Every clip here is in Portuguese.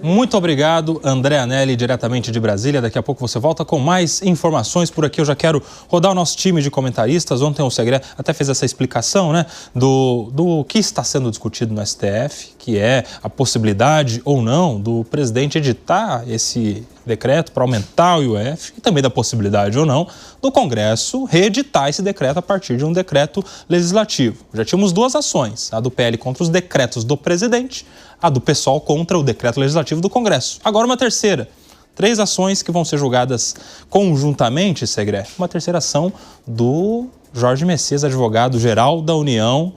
Muito obrigado, André Anelli, diretamente de Brasília. Daqui a pouco você volta com mais informações. Por aqui eu já quero rodar o nosso time de comentaristas. Ontem o Segré até fez essa explicação, né, do que está sendo discutido no STF, que é a possibilidade ou não do presidente editar esse decreto para aumentar o IOF e também da possibilidade ou não do Congresso reeditar esse decreto a partir de um decreto legislativo. Já tínhamos duas ações, a do PL contra os decretos do presidente, a do PSOL contra o decreto legislativo do Congresso. Agora uma terceira. 3 ações que vão ser julgadas conjuntamente, Segré. Uma terceira ação do Jorge Messias, advogado-geral da União,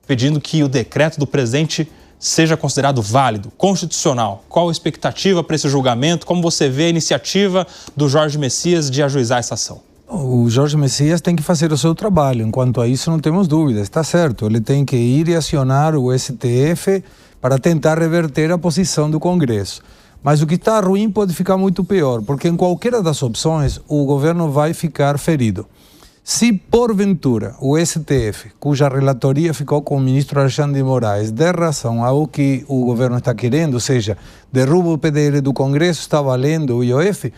pedindo que o decreto do presidente seja considerado válido, constitucional. Qual a expectativa para esse julgamento? Como você vê a iniciativa do Jorge Messias de ajuizar essa ação? O Jorge Messias tem que fazer o seu trabalho. Enquanto a isso, não temos dúvidas. Está certo. Ele tem que ir e acionar o STF para tentar reverter a posição do Congresso. Mas o que está ruim pode ficar muito pior, porque em qualquer das opções, o governo vai ficar ferido. Se, porventura, o STF, cuja relatoria ficou com o ministro Alexandre de Moraes, der razão ao que o governo está querendo, ou seja, derruba o PDL do Congresso, está valendo o IOF,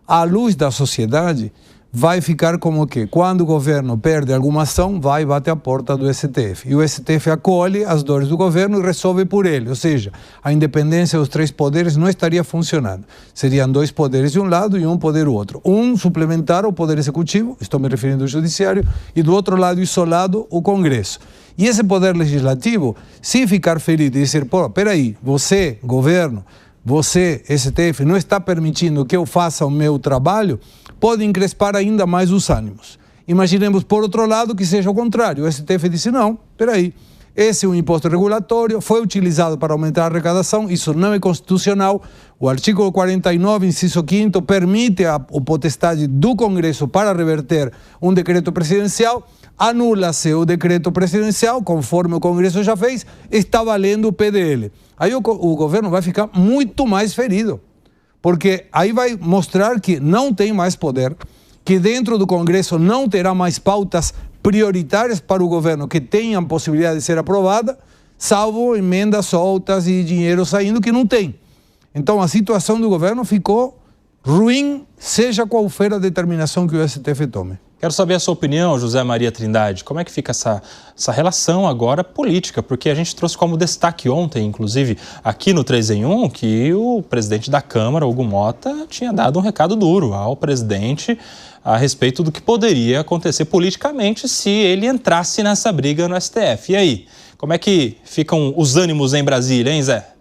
à luz da sociedade, vai ficar como que, quando o governo perde alguma ação, vai e bate a porta do STF. E o STF acolhe as dores do governo e resolve por ele. Ou seja, a independência dos 3 poderes não estaria funcionando. Seriam 2 poderes de um lado e um poder do outro. Um suplementar ao poder executivo, estou me referindo ao judiciário, e do outro lado, isolado, o Congresso. E esse poder legislativo, se ficar ferido e dizer, pô, peraí, você, governo, você, STF, não está permitindo que eu faça o meu trabalho, pode encrespar ainda mais os ânimos. Imaginemos, por outro lado, que seja o contrário. O STF disse, não, peraí, esse é um imposto regulatório, foi utilizado para aumentar a arrecadação, isso não é constitucional. O artigo 49, inciso 5º, permite a potestade do Congresso para reverter um decreto presidencial, anula-se o decreto presidencial, conforme o Congresso já fez, está valendo o PDL. Aí o governo vai ficar muito mais ferido, porque aí vai mostrar que não tem mais poder, que dentro do Congresso não terá mais pautas prioritárias para o governo que tenham possibilidade de ser aprovada, salvo emendas soltas e dinheiro saindo que não tem. Então a situação do governo ficou ruim, seja qual for a determinação que o STF tome. Quero saber a sua opinião, José Maria Trindade. Como é que fica essa relação agora política? Porque a gente trouxe como destaque ontem, inclusive aqui no 3 em 1, que o presidente da Câmara, Hugo Mota, tinha dado um recado duro ao presidente a respeito do que poderia acontecer politicamente se ele entrasse nessa briga no STF. E aí, como é que ficam os ânimos em Brasília, hein, Zé?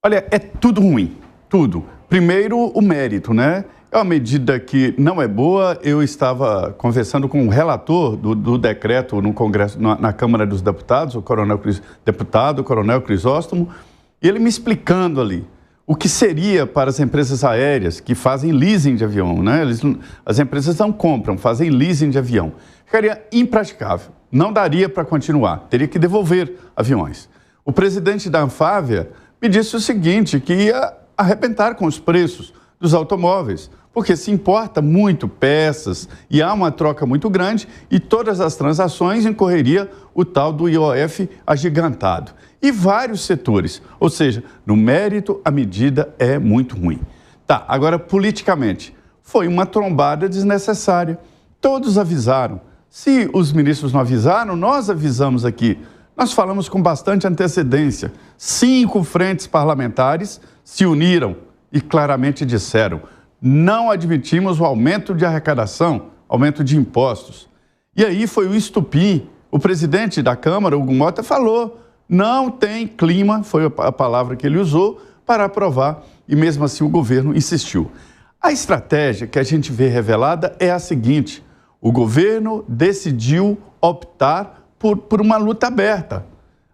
Olha, é tudo ruim, tudo. Primeiro, o mérito, né? É uma medida que não é boa. Eu estava conversando com o relator do decreto no Congresso, na Câmara dos Deputados, o Coronel Crisóstomo, e ele me explicando ali o que seria para as empresas aéreas que fazem leasing de avião, né? As empresas não compram, fazem leasing de avião. Ficaria impraticável, não daria para continuar, teria que devolver aviões. O presidente da Anfávia me disse o seguinte, que ia arrebentar com os preços dos automóveis, porque se importa muito peças e há uma troca muito grande e todas as transações incorreria o tal do IOF agigantado. E vários setores, ou seja, no mérito a medida é muito ruim. Tá, agora politicamente, foi uma trombada desnecessária. Todos avisaram. Se os ministros não avisaram, nós avisamos aqui. Nós falamos com bastante antecedência. 5 frentes parlamentares se uniram e claramente disseram: não admitimos o aumento de arrecadação, aumento de impostos. E aí foi o estupim. O presidente da Câmara, Hugo Mota, falou: não tem clima, foi a palavra que ele usou, para aprovar. E mesmo assim o governo insistiu. A estratégia que a gente vê revelada é a seguinte: o governo decidiu optar por uma luta aberta.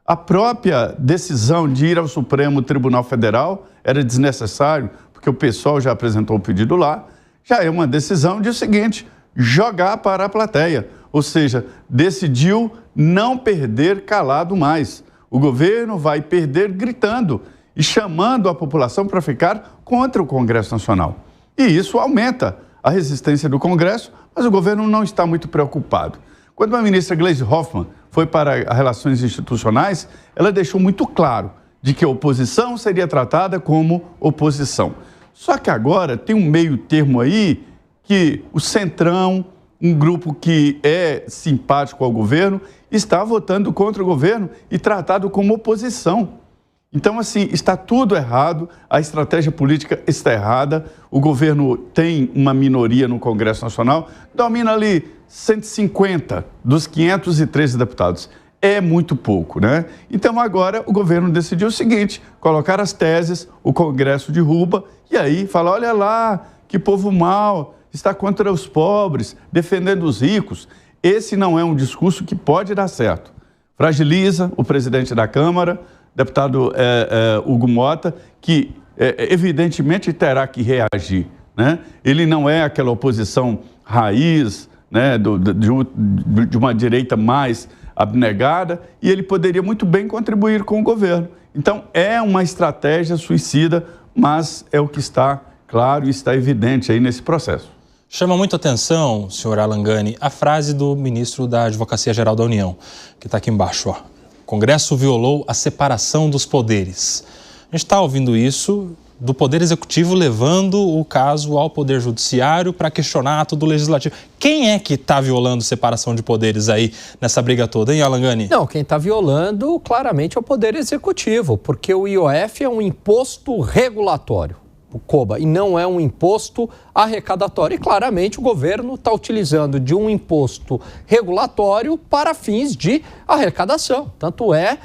A própria decisão de ir ao Supremo Tribunal Federal era desnecessário, porque o pessoal já apresentou o pedido lá, já é uma decisão de o seguinte: jogar para a plateia, ou seja, decidiu não perder calado mais. O governo vai perder gritando e chamando a população para ficar contra o Congresso Nacional. E isso aumenta a resistência do Congresso, mas o governo não está muito preocupado. Quando a ministra Gleisi Hoffmann foi para as Relações Institucionais, ela deixou muito claro de que a oposição seria tratada como oposição. Só que agora tem um meio termo aí que o Centrão, um grupo que é simpático ao governo, está votando contra o governo e tratado como oposição. Então, assim, está tudo errado, a estratégia política está errada, o governo tem uma minoria no Congresso Nacional, domina ali 150 dos 513 deputados. É muito pouco, né? Então, agora o governo decidiu o seguinte, colocar as teses, o Congresso derruba e aí fala, olha lá, que povo mau, está contra os pobres, defendendo os ricos. Esse não é um discurso que pode dar certo. Fragiliza o presidente da Câmara, deputado Hugo Mota, que evidentemente terá que reagir, né? Ele não é aquela oposição raiz, né, de uma direita mais abnegada, e ele poderia muito bem contribuir com o governo. Então, é uma estratégia suicida, mas é o que está claro e está evidente aí nesse processo. Chama muito atenção, senhor Alan Gani, a frase do ministro da Advocacia Geral da União, que está aqui embaixo, ó. O Congresso violou a separação dos poderes. A gente está ouvindo isso do Poder Executivo levando o caso ao Poder Judiciário para questionar ato do Legislativo. Quem é que está violando separação de poderes aí nessa briga toda, hein, Alan Gani? Não, quem está violando claramente é o Poder Executivo, porque o IOF é um imposto regulatório, o COBA, e não é um imposto arrecadatório. E claramente o governo está utilizando de um imposto regulatório para fins de arrecadação. Tanto é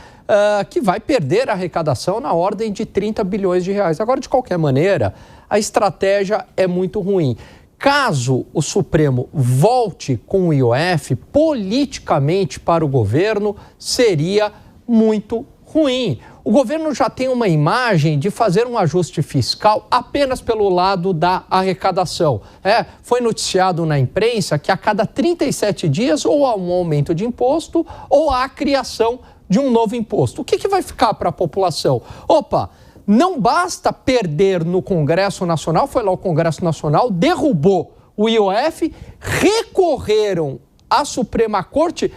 que vai perder a arrecadação na ordem de 30 bilhões de reais. Agora, de qualquer maneira, a estratégia é muito ruim. Caso o Supremo volte com o IOF politicamente para o governo, seria muito ruim. O governo já tem uma imagem de fazer um ajuste fiscal apenas pelo lado da arrecadação. Foi noticiado na imprensa que a cada 37 dias ou há um aumento de imposto ou há a criação de um novo imposto. O que vai ficar para a população? Opa, não basta perder no Congresso Nacional, foi lá o Congresso Nacional, derrubou o IOF, recorreram à Suprema Corte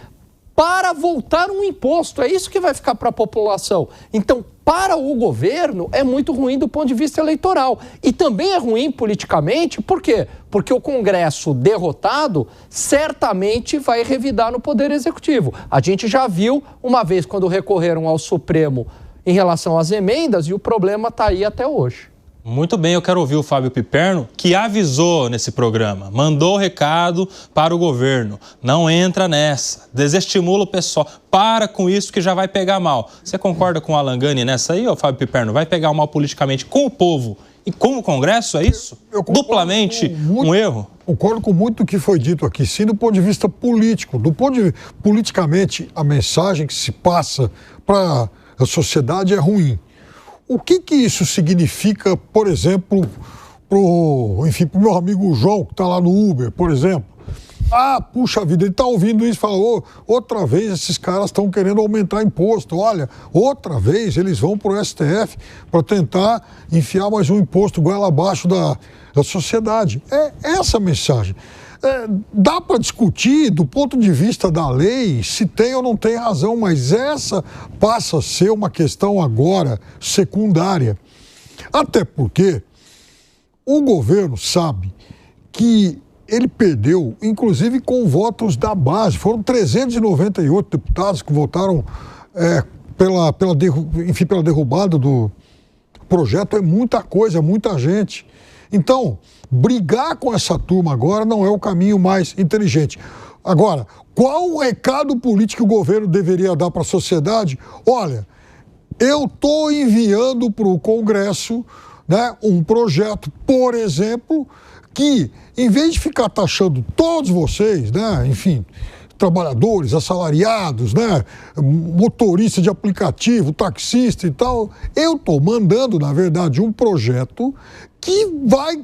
para voltar um imposto. É isso que vai ficar para a população. Então, para o governo, é muito ruim do ponto de vista eleitoral. E também é ruim politicamente, por quê? Porque o Congresso derrotado certamente vai revidar no Poder Executivo. A gente já viu uma vez quando recorreram ao Supremo em relação às emendas e o problema está aí até hoje. Muito bem, eu quero ouvir o Fábio Piperno, que avisou nesse programa, mandou o recado para o governo. Não entra nessa, desestimula o pessoal, para com isso que já vai pegar mal. Você concorda com o Alan Gani nessa aí, ô Fábio Piperno? Vai pegar mal politicamente com o povo e com o Congresso, é isso? Duplamente um erro? Concordo com muito do que foi dito aqui, sim, do ponto de vista político. Politicamente, a mensagem que se passa para a sociedade é ruim. O que isso significa, por exemplo, para o meu amigo João, que está lá no Uber, por exemplo? Puxa vida, ele está ouvindo isso e fala, outra vez esses caras estão querendo aumentar imposto. Olha, outra vez eles vão para o STF para tentar enfiar mais um imposto goela abaixo da sociedade. É essa a mensagem. Dá para discutir do ponto de vista da lei se tem ou não tem razão, mas essa passa a ser uma questão agora secundária. Até porque o governo sabe que ele perdeu, inclusive com votos da base. Foram 398 deputados que votaram pela derrubada do projeto. É muita coisa, é muita gente. Então, brigar com essa turma agora não é o caminho mais inteligente. Agora, qual o recado político que o governo deveria dar para a sociedade? Olha, eu estou enviando para o Congresso, né, um projeto, por exemplo, que, em vez de ficar taxando todos vocês, né, enfim, trabalhadores, assalariados, né, motorista de aplicativo, taxista e tal, eu estou mandando, na verdade, um projeto que vai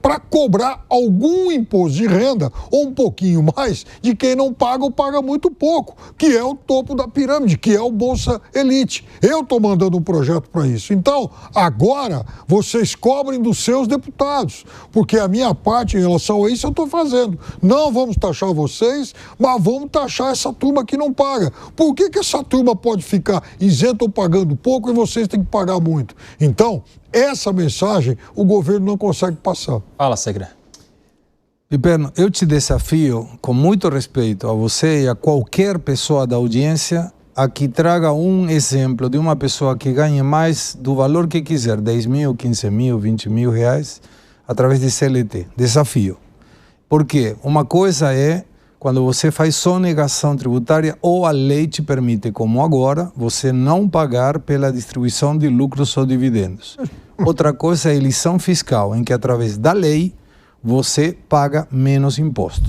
para cobrar algum imposto de renda, ou um pouquinho mais, de quem não paga ou paga muito pouco, que é o topo da pirâmide, que é o Bolsa Elite. Eu estou mandando um projeto para isso. Então, agora, vocês cobrem dos seus deputados, porque a minha parte em relação a isso eu estou fazendo. Não vamos taxar vocês, mas vamos taxar essa turma que não paga. Por que essa turma pode ficar isenta ou pagando pouco e vocês têm que pagar muito? Então, essa mensagem o governo não consegue passar. Fala, Segre. Piperno, eu te desafio, com muito respeito a você e a qualquer pessoa da audiência, a que traga um exemplo de uma pessoa que ganhe mais do valor que quiser, 10 mil, 15 mil, 20 mil reais, através de CLT. Desafio. Porque uma coisa é quando você faz sonegação tributária ou a lei te permite, como agora, você não pagar pela distribuição de lucros ou dividendos. Outra coisa é a elisão fiscal, em que através da lei você paga menos imposto.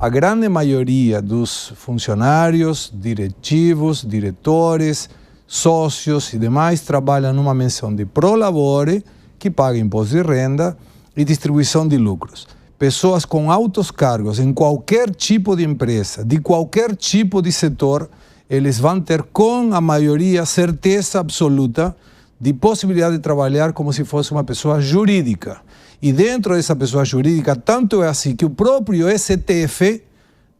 A grande maioria dos funcionários, diretivos, diretores, sócios e demais trabalham numa menção de pro labore, que paga imposto de renda e distribuição de lucros. Pessoas com altos cargos em qualquer tipo de empresa, de qualquer tipo de setor, eles vão ter com a maioria certeza absoluta de possibilidade de trabalhar como se fosse uma pessoa jurídica. E dentro dessa pessoa jurídica, tanto é assim que o próprio STF,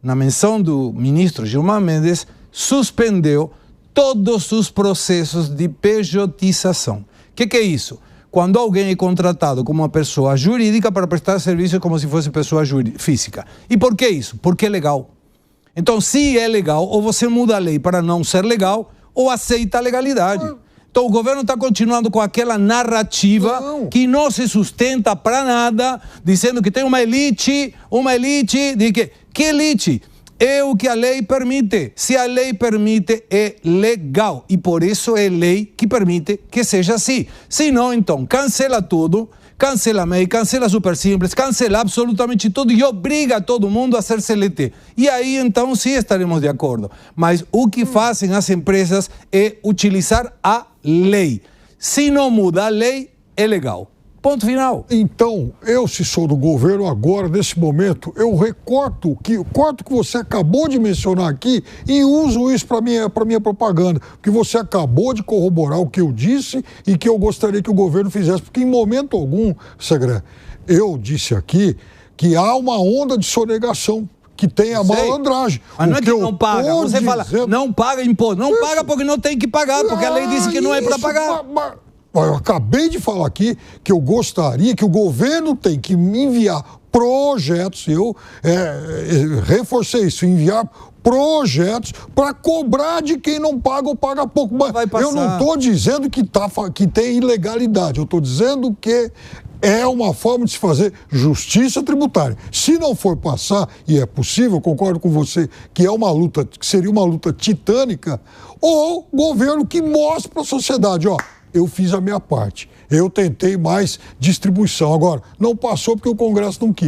na menção do ministro Gilmar Mendes, suspendeu todos os processos de pejotização. O que é isso? Quando alguém é contratado como uma pessoa jurídica para prestar serviço como se fosse pessoa física. E por que isso? Porque é legal. Então, se é legal, ou você muda a lei para não ser legal, ou aceita a legalidade. Então, o governo está continuando com aquela narrativa que não se sustenta para nada, dizendo que tem uma elite de que... Que elite? É o que a lei permite. Se a lei permite, é legal. E por isso é lei que permite que seja assim. Se não, então, cancela tudo, cancela a MEI, cancela Super Simples, cancela absolutamente tudo e obriga todo mundo a ser CLT. E aí, então, sim estaremos de acordo. Mas o que fazem as empresas é utilizar a lei. Se não muda a lei, é legal. Ponto final. Então, eu, se sou do governo agora, nesse momento, eu corto o que você acabou de mencionar aqui e uso isso para minha propaganda. Porque você acabou de corroborar o que eu disse e que eu gostaria que o governo fizesse. Porque em momento algum, Segre, eu disse aqui que há uma onda de sonegação. Que tem a malandragem. Mas não é que não paga. Você fala, não paga imposto. Não paga porque não tem que pagar, porque a lei disse que não é para pagar. Eu acabei de falar aqui que eu gostaria que o governo tem que me enviar projetos, eu reforcei isso, enviar projetos para cobrar de quem não paga ou paga pouco. Mas eu não estou dizendo que tem ilegalidade, eu estou dizendo que é uma forma de se fazer justiça tributária. Se não for passar, e é possível, concordo com você, que é uma luta, que seria uma luta titânica, ou governo que mostre para a sociedade, ó, eu fiz a minha parte. Eu tentei mais distribuição. Agora, não passou porque o Congresso não quis.